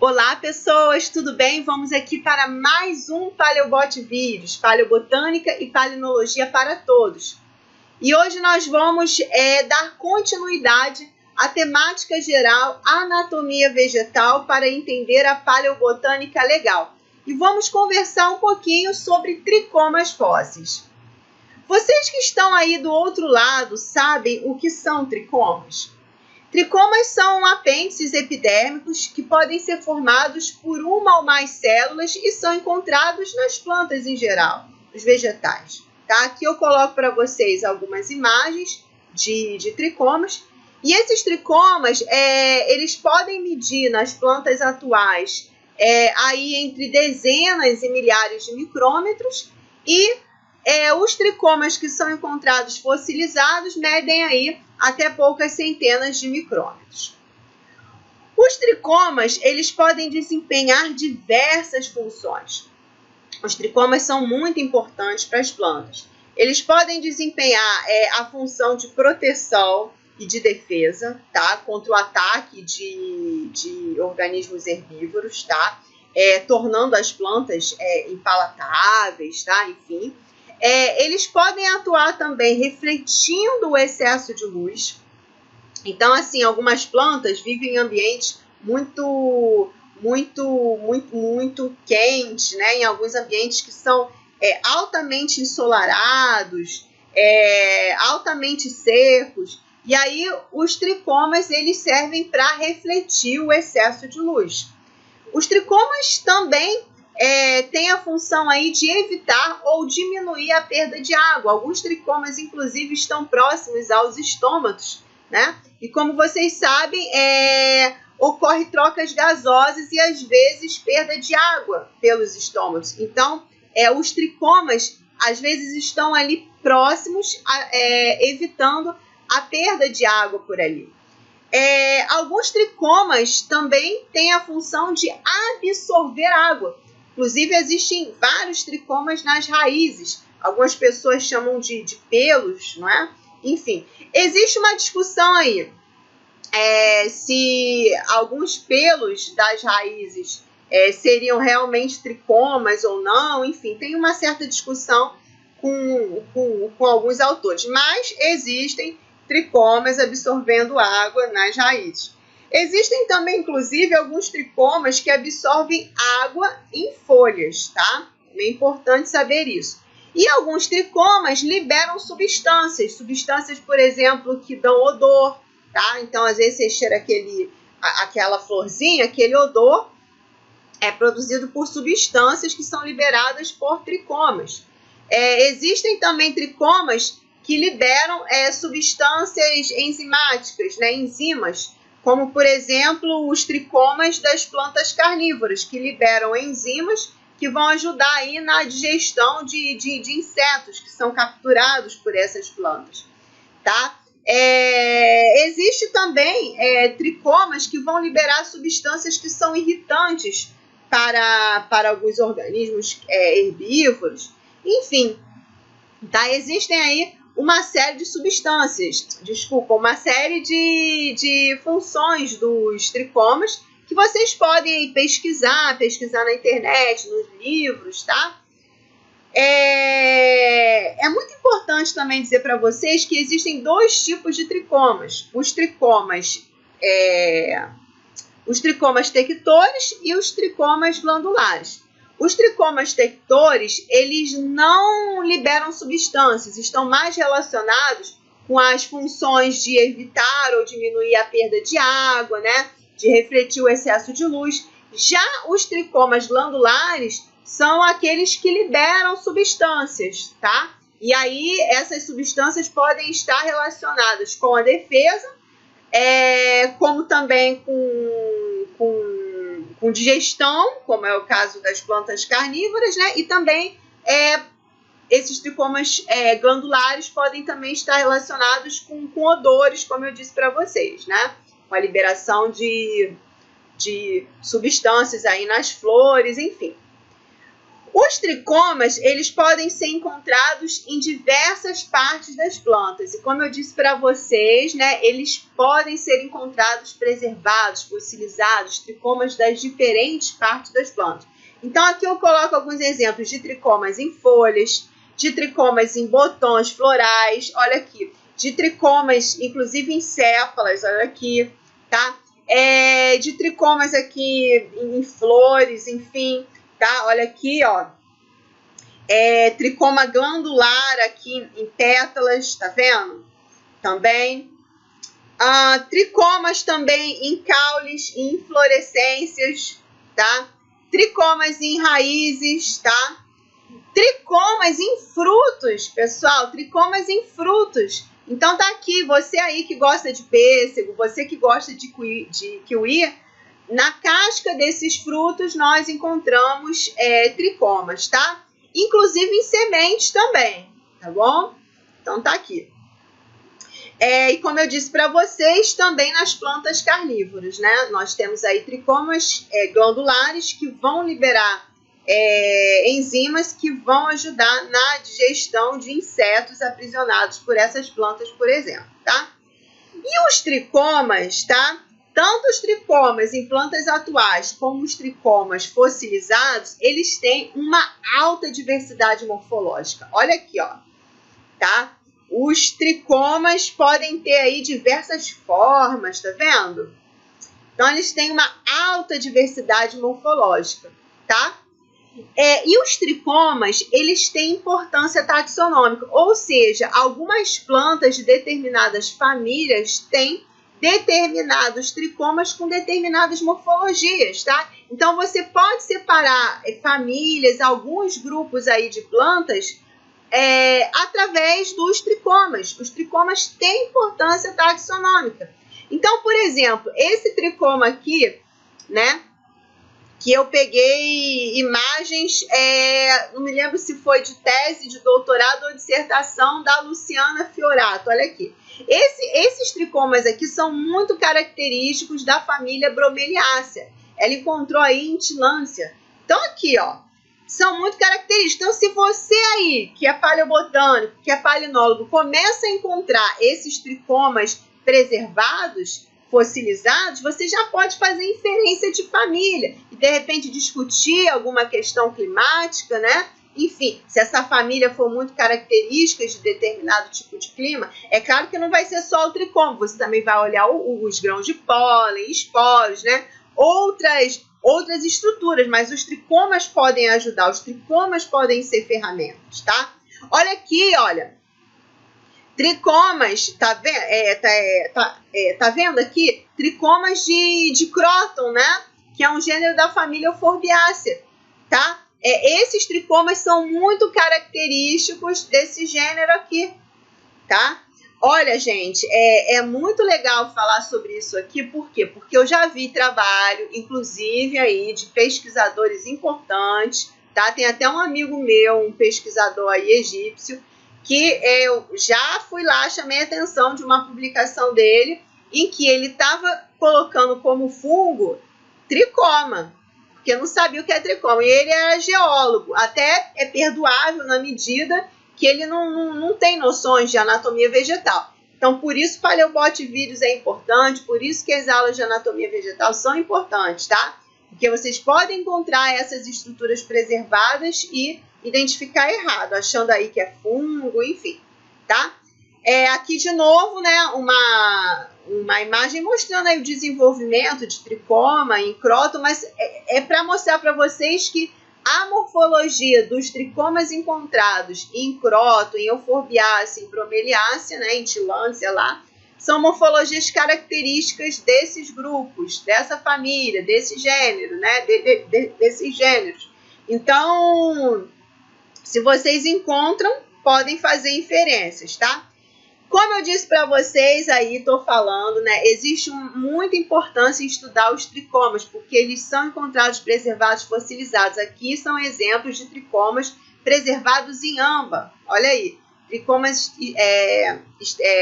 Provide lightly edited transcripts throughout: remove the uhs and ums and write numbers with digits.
Olá pessoas, tudo bem? Vamos aqui para mais um Paleobot Vídeos, Paleobotânica e Palinologia para todos. E hoje nós vamos dar continuidade à temática geral Anatomia Vegetal para entender a Paleobotânica legal. E vamos conversar um pouquinho sobre tricomas fósseis. Vocês que estão aí do outro lado sabem o que são tricomas? Tricomas são apêndices epidérmicos que podem ser formados por uma ou mais células e são encontrados nas plantas em geral, nos vegetais. Tá? Aqui eu coloco para vocês algumas imagens de tricomas. E esses tricomas, eles podem medir nas plantas atuais aí entre dezenas e milhares de micrômetros e os tricomas que são encontrados fossilizados medem aí até poucas centenas de micrômetros. Os tricomas, eles podem desempenhar diversas funções. Os tricomas são muito importantes para as plantas. Eles podem desempenhar a função de proteção e de defesa, tá? Contra o ataque de organismos herbívoros, tá? Tornando as plantas impalatáveis, tá? Enfim. Eles podem atuar também refletindo o excesso de luz. Então, assim, algumas plantas vivem em ambientes muito quentes, né? Em alguns ambientes que são altamente ensolarados, altamente secos. E aí, os tricomas, eles servem para refletir o excesso de luz. Os tricomas também tem a função aí de evitar ou diminuir a perda de água. Alguns tricomas, inclusive, estão próximos aos estômatos, né? E como vocês sabem, ocorre trocas gasosas e, às vezes, perda de água pelos estômatos. Então, os tricomas, às vezes, estão ali próximos, evitando a perda de água por ali. Alguns tricomas também têm a função de absorver água. Inclusive, existem vários tricomas nas raízes. Algumas pessoas chamam de pelos, não é? Enfim, existe uma discussão aí se alguns pelos das raízes seriam realmente tricomas ou não. Enfim, tem uma certa discussão com alguns autores. Mas existem tricomas absorvendo água nas raízes. Existem também, inclusive, alguns tricomas que absorvem água em folhas, tá? É importante saber isso. E alguns tricomas liberam substâncias, por exemplo, que dão odor, tá? Então, às vezes, você cheira aquela florzinha, aquele odor é produzido por substâncias que são liberadas por tricomas. Existem também tricomas que liberam substâncias enzimáticas, né? Enzimas, como, por exemplo, os tricomas das plantas carnívoras, que liberam enzimas que vão ajudar aí na digestão de insetos que são capturados por essas plantas, tá? Existe também tricomas que vão liberar substâncias que são irritantes para alguns organismos herbívoros. Enfim, tá? Existem aí uma série de substâncias, uma série de funções dos tricomas que vocês podem pesquisar na internet, nos livros, tá? É muito importante também dizer para vocês que existem dois tipos de tricomas. Os tricomas tectores e os tricomas glandulares. Os tricomas tectores, eles não liberam substâncias, estão mais relacionados com as funções de evitar ou diminuir a perda de água, né? De refletir o excesso de luz. Já os tricomas glandulares são aqueles que liberam substâncias, tá? E aí essas substâncias podem estar relacionadas com a defesa, como também com digestão, como é o caso das plantas carnívoras, né? E também esses tricomas glandulares podem também estar relacionados com odores, como eu disse para vocês, né? Com a liberação de substâncias aí nas flores, enfim. Os tricomas, eles podem ser encontrados em diversas partes das plantas. E como eu disse para vocês, né, eles podem ser encontrados preservados, fossilizados, tricomas das diferentes partes das plantas. Então, aqui eu coloco alguns exemplos de tricomas em folhas, de tricomas em botões florais, olha aqui, de tricomas, inclusive em sépalas, olha aqui, tá? De tricomas aqui em flores, enfim, tá? Olha aqui, ó, tricoma glandular aqui em pétalas, tá vendo? Também. Tricomas também em caules e inflorescências, tá? Tricomas em raízes, tá? Tricomas em frutos, pessoal, tricomas em frutos. Então tá aqui, você aí que gosta de pêssego, você que gosta de kiwi, na casca desses frutos nós encontramos tricomas, tá? Inclusive em sementes também, tá bom? Então tá aqui. E como eu disse para vocês, também nas plantas carnívoras, né? Nós temos aí tricomas glandulares que vão liberar enzimas que vão ajudar na digestão de insetos aprisionados por essas plantas, por exemplo, tá? E os tricomas, tá? Tanto os tricomas em plantas atuais como os tricomas fossilizados, eles têm uma alta diversidade morfológica. Olha aqui, ó, tá? Os tricomas podem ter aí diversas formas, tá vendo? Então, eles têm uma alta diversidade morfológica, tá? E os tricomas, eles têm importância taxonômica, ou seja, algumas plantas de determinadas famílias têm determinados tricomas com determinadas morfologias, tá? Então, você pode separar famílias, alguns grupos aí de plantas, através dos tricomas. Os tricomas têm importância taxonômica. Então, por exemplo, esse tricoma aqui, né, que eu peguei imagens, não me lembro se foi de tese, de doutorado ou dissertação da Luciana Fiorato, olha aqui. Esses tricomas aqui são muito característicos da família Bromeliácea. Ela encontrou aí em Tillandsia. Então, aqui, ó, são muito característicos. Então, se você aí, que é paleobotânico, que é palinólogo, começa a encontrar esses tricomas preservados, fossilizados, você já pode fazer inferência de família e, de repente, discutir alguma questão climática, né? Enfim, se essa família for muito característica de determinado tipo de clima, é claro que não vai ser só o tricoma, você também vai olhar os grãos de pólen, esporos, né? Outras estruturas, mas os tricomas podem ajudar, os tricomas podem ser ferramentas, tá? Olha aqui, olha, tricomas, tá vendo aqui? Tricomas de Croton, né? Que é um gênero da família Euphorbiaceae, tá? Esses tricomas são muito característicos desse gênero aqui, tá? Olha, gente, é muito legal falar sobre isso aqui, por quê? Porque eu já vi trabalho, inclusive aí, de pesquisadores importantes, tá? Tem até um amigo meu, um pesquisador aí egípcio, que eu já fui lá, chamei a atenção de uma publicação dele, em que ele estava colocando como fungo tricoma, porque eu não sabia o que é tricoma, e ele era geólogo, até é perdoável na medida que ele não tem noções de anatomia vegetal. Então, por isso, paleobotivídeos é importante, por isso que as aulas de anatomia vegetal são importantes, tá? Porque vocês podem encontrar essas estruturas preservadas e identificar errado, achando aí que é fungo, enfim, tá? Aqui, de novo, né, uma imagem mostrando aí o desenvolvimento de tricoma em Croton, mas é para mostrar para vocês que a morfologia dos tricomas encontrados em Croton, em Euphorbiaceae, em Bromeliaceae, né, em Tillandsia lá, são morfologias características desses grupos, dessa família, desse gênero, né, desses gêneros. Então, se vocês encontram, podem fazer inferências, tá? Como eu disse para vocês, aí estou falando, né? Existe muita importância em estudar os tricomas, porque eles são encontrados preservados fossilizados. Aqui são exemplos de tricomas preservados em âmbar. Olha aí, tricomas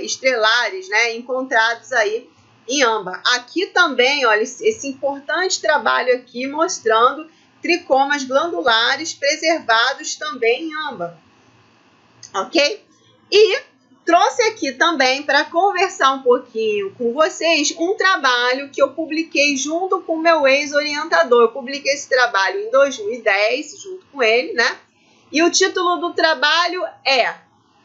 estrelares, né? Encontrados aí em âmbar. Aqui também, olha, esse importante trabalho aqui mostrando tricomas glandulares preservados também em âmbar, ok? E trouxe aqui também para conversar um pouquinho com vocês um trabalho que eu publiquei junto com o meu ex-orientador. Eu publiquei esse trabalho em 2010, junto com ele, né? E o título do trabalho é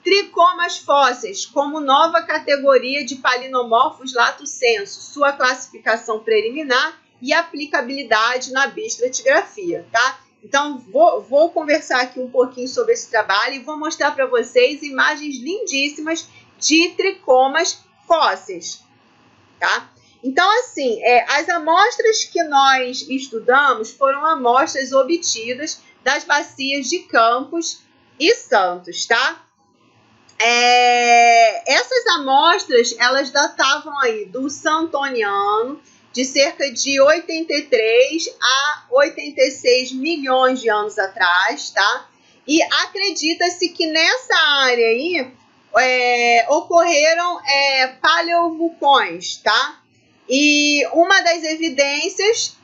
Tricomas fósseis como nova categoria de palinomorfos lato sensu, sua classificação preliminar e aplicabilidade na bioestratigrafia, tá? Então, vou conversar aqui um pouquinho sobre esse trabalho e vou mostrar para vocês imagens lindíssimas de tricomas fósseis, tá? Então, assim, as amostras que nós estudamos foram amostras obtidas das bacias de Campos e Santos, tá? Essas amostras, elas datavam aí do Santoniano, de cerca de 83 a 86 milhões de anos atrás, tá? E acredita-se que nessa área aí ocorreram paleovulcões, tá? E uma das evidências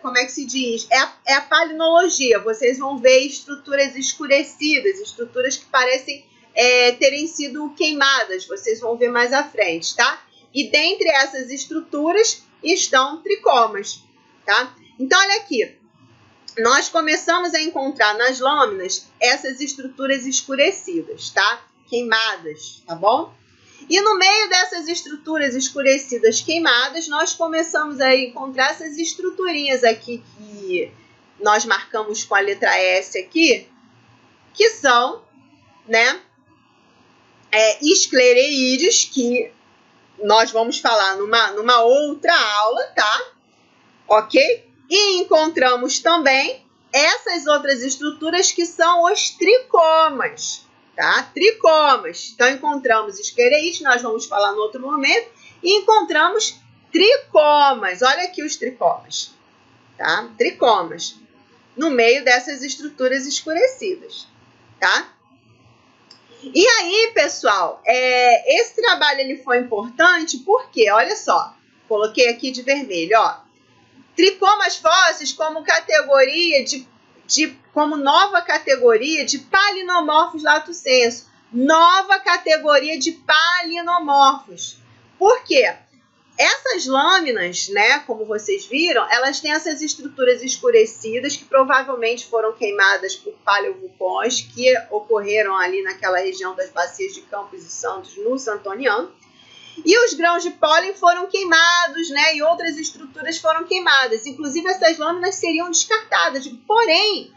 como é que se diz? É a palinologia. Vocês vão ver estruturas escurecidas, estruturas que parecem terem sido queimadas. Vocês vão ver mais à frente, tá? E dentre essas estruturas estão tricomas, tá? Então, olha aqui. Nós começamos a encontrar nas lâminas essas estruturas escurecidas, tá? Queimadas, tá bom? E no meio dessas estruturas escurecidas queimadas, nós começamos a encontrar essas estruturinhas aqui que nós marcamos com a letra S aqui, que são, né, esclereídeos, que nós vamos falar numa outra aula, tá? Ok? E encontramos também essas outras estruturas que são os tricomas, tá? Tricomas. Então, encontramos esclereídeos, nós vamos falar no outro momento, e encontramos tricomas. Olha aqui os tricomas, tá? Tricomas. No meio dessas estruturas escurecidas, tá? E aí, pessoal, esse trabalho ele foi importante porque, olha só, coloquei aqui de vermelho, ó. Tricomas fósseis como categoria como nova categoria de palinomorfos lato sensu. Nova categoria de palinomorfos. Por quê? Essas lâminas, né, como vocês viram, elas têm essas estruturas escurecidas que provavelmente foram queimadas por paleovulcões que ocorreram ali naquela região das bacias de Campos e Santos, no Santoniano. E os grãos de pólen foram queimados, né, e outras estruturas foram queimadas. Inclusive, essas lâminas seriam descartadas. Porém,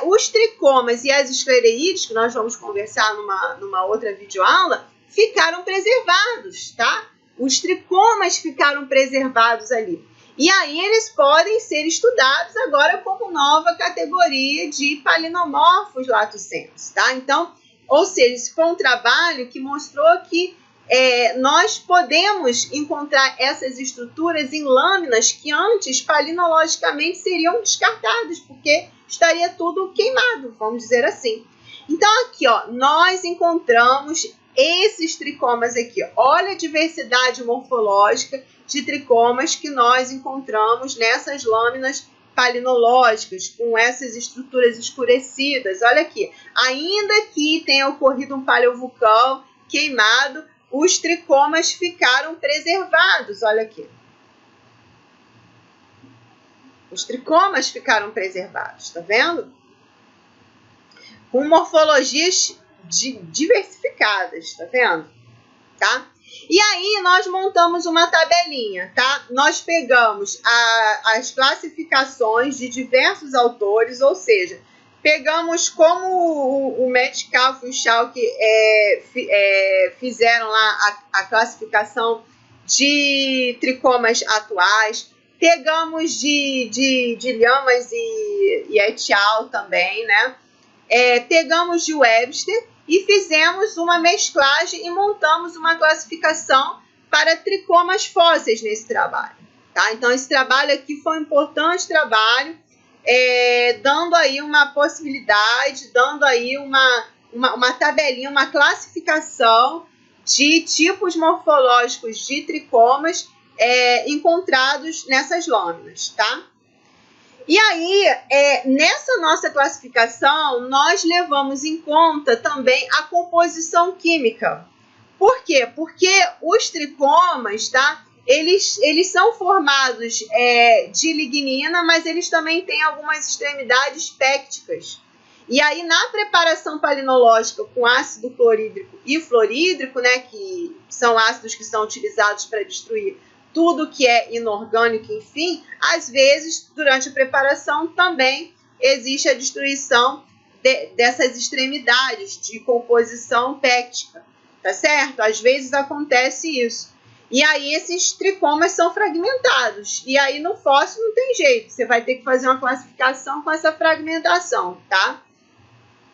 os tricomas e as esclereídeos, que nós vamos conversar numa outra videoaula, ficaram preservados, tá? Os tricomas ficaram preservados ali. E aí eles podem ser estudados agora como nova categoria de palinomorfos lato sensu, tá? Então, ou seja, esse foi um trabalho que mostrou que nós podemos encontrar essas estruturas em lâminas que antes palinologicamente seriam descartadas, porque estaria tudo queimado, vamos dizer assim. Então, aqui, ó, nós encontramos esses tricomas aqui. Olha a diversidade morfológica de tricomas que nós encontramos nessas lâminas palinológicas, com essas estruturas escurecidas. Olha aqui, ainda que tenha ocorrido um paleovulcão queimado, os tricomas ficaram preservados. Olha aqui. Os tricomas ficaram preservados, tá vendo? Com morfologias diversificadas, tá vendo? Tá? E aí nós montamos uma tabelinha, tá? Nós pegamos as classificações de diversos autores, ou seja, pegamos como o Metcalfe e o Schalke fizeram lá a classificação de tricomas atuais, pegamos de Lhamas e et al. Também, né? Pegamos de Webster e fizemos uma mesclagem e montamos uma classificação para tricomas fósseis nesse trabalho, tá? Então, esse trabalho aqui foi um importante trabalho, dando aí uma possibilidade, dando aí uma tabelinha, uma classificação de tipos morfológicos de tricomas encontrados nessas lâminas, tá? E aí, nessa nossa classificação, nós levamos em conta também a composição química. Por quê? Porque os tricomas, tá? Eles são formados de lignina, mas eles também têm algumas extremidades pépticas. E aí, na preparação palinológica com ácido clorídrico e fluorídrico, né, que são ácidos que são utilizados para destruir tudo que é inorgânico, enfim, às vezes, durante a preparação, também existe a destruição dessas extremidades de composição péptica, tá certo? Às vezes acontece isso. E aí esses tricomas são fragmentados. E aí no fóssil não tem jeito, você vai ter que fazer uma classificação com essa fragmentação, tá?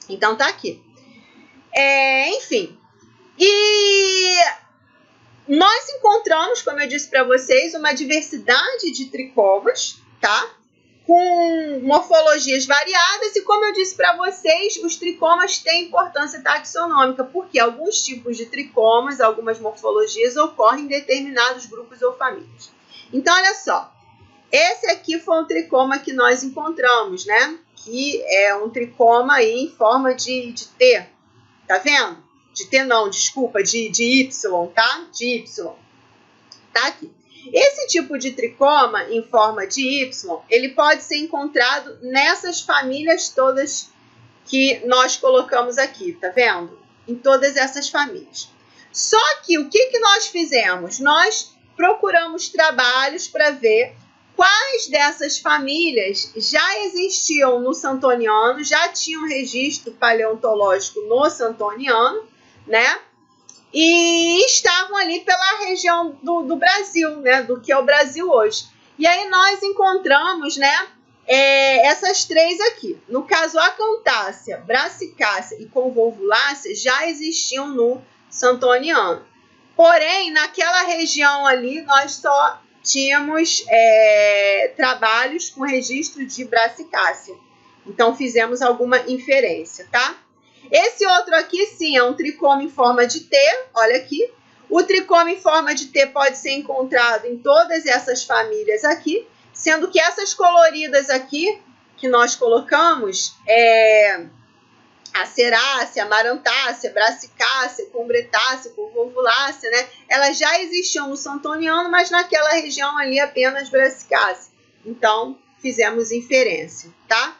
Então tá aqui. Enfim. E nós encontramos, como eu disse para vocês, uma diversidade de tricomas, tá? Com morfologias variadas e, como eu disse para vocês, os tricomas têm importância taxonômica, porque alguns tipos de tricomas, algumas morfologias ocorrem em determinados grupos ou famílias. Então, olha só, esse aqui foi um tricoma que nós encontramos, né? Que é um tricoma aí em forma de T, tá vendo? De T não, desculpa, de Y, tá? De Y. Tá aqui. Esse tipo de tricoma em forma de Y, ele pode ser encontrado nessas famílias todas que nós colocamos aqui, tá vendo? Em todas essas famílias. Só que o que nós fizemos? Nós procuramos trabalhos para ver quais dessas famílias já existiam no Santoniano, já tinham registro paleontológico no Santoniano, né? E estavam ali pela região do Brasil, né? Do que é o Brasil hoje. E aí nós encontramos, né? Essas três aqui. No caso, Acantácea, Brassicácea e Convolvulácea já existiam no Santoniano. Porém, naquela região ali, nós só tínhamos trabalhos com registro de Brassicácea. Então, fizemos alguma inferência, tá? Esse outro aqui, sim, é um tricoma em forma de T, olha aqui. O tricoma em forma de T pode ser encontrado em todas essas famílias aqui, sendo que essas coloridas aqui, que nós colocamos, a Cerácea, Amarantácea, Brassicácea, Combretácea, Convolvulácea, né? Elas já existiam no Santoniano, mas naquela região ali apenas Brassicácea. Então, fizemos inferência, tá?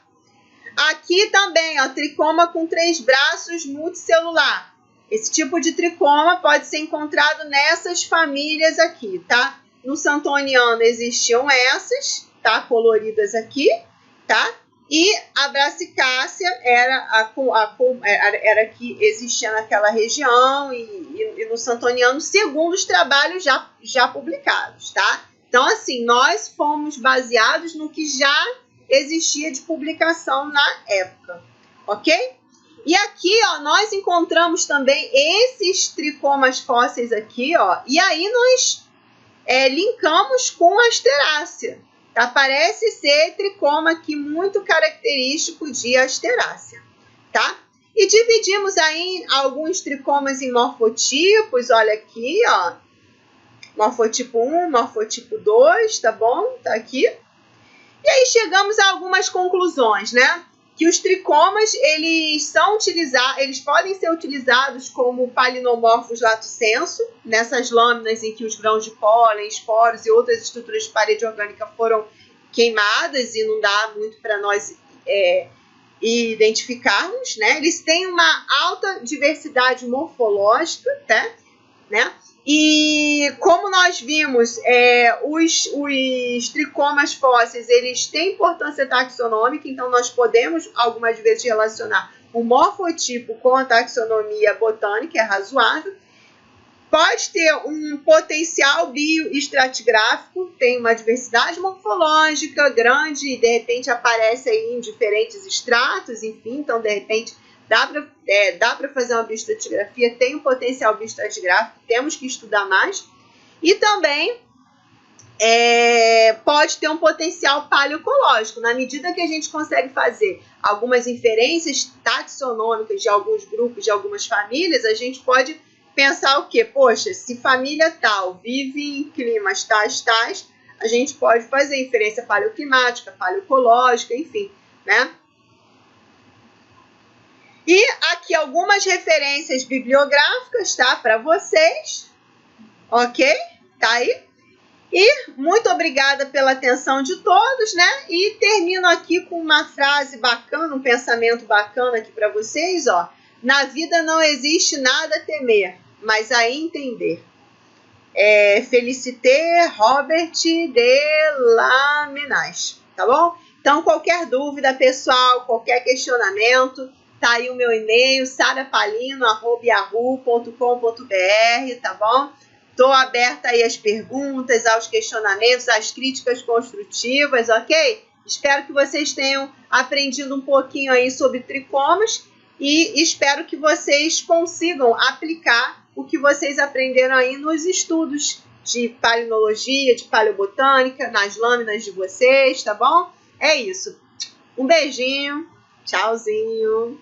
Aqui também, ó, tricoma com 3 braços multicelular. Esse tipo de tricoma pode ser encontrado nessas famílias aqui, tá? No Santoniano existiam essas, tá? Coloridas aqui, tá? E a Brassicácea era que existia naquela região e no Santoniano, segundo os trabalhos já publicados, tá? Então, assim, nós fomos baseados no que já existia de publicação na época, ok? E aqui, ó, nós encontramos também esses tricomas fósseis aqui, ó, e aí nós linkamos com a Asterácea, tá? Parece ser tricoma aqui muito característico de Asterácea, tá? E dividimos aí alguns tricomas em morfotipos, olha aqui, ó, morfotipo 1, morfotipo 2, tá bom? Tá aqui. E aí chegamos a algumas conclusões, né? Que os tricomas, eles podem ser utilizados como palinomorfos lato sensu, nessas lâminas em que os grãos de pólen, esporos e outras estruturas de parede orgânica foram queimadas e não dá muito para nós identificarmos, né? Eles têm uma alta diversidade morfológica, tá? Né? E como nós vimos, os tricomas fósseis, eles têm importância taxonômica, então nós podemos algumas vezes relacionar o morfotipo com a taxonomia botânica, é razoável. Pode ter um potencial bioestratigráfico, tem uma diversidade morfológica grande e de repente aparece aí em diferentes estratos, enfim, então de repente dá para fazer uma bioestratigrafia, tem um potencial bioestratigráfico, temos que estudar mais. E também pode ter um potencial paleoecológico. Na medida que a gente consegue fazer algumas inferências taxonômicas de alguns grupos, de algumas famílias, a gente pode pensar o quê? Poxa, se família tal vive em climas tais, a gente pode fazer inferência paleoclimática, paleoecológica, enfim, né? E aqui algumas referências bibliográficas, tá? Para vocês, ok? Tá aí? E muito obrigada pela atenção de todos, né? E termino aqui com uma frase bacana, um pensamento bacana aqui para vocês, ó. Na vida não existe nada a temer, mas a entender. Felicité Robert de Lamennais, tá bom? Então, qualquer dúvida, pessoal, qualquer questionamento, tá aí o meu e-mail, sarapalino@yahoo.com.br, tá bom? Estou aberta aí às perguntas, aos questionamentos, às críticas construtivas, ok? Espero que vocês tenham aprendido um pouquinho aí sobre tricomas e espero que vocês consigam aplicar o que vocês aprenderam aí nos estudos de palinologia, de paleobotânica, nas lâminas de vocês, tá bom? É isso. Um beijinho, tchauzinho.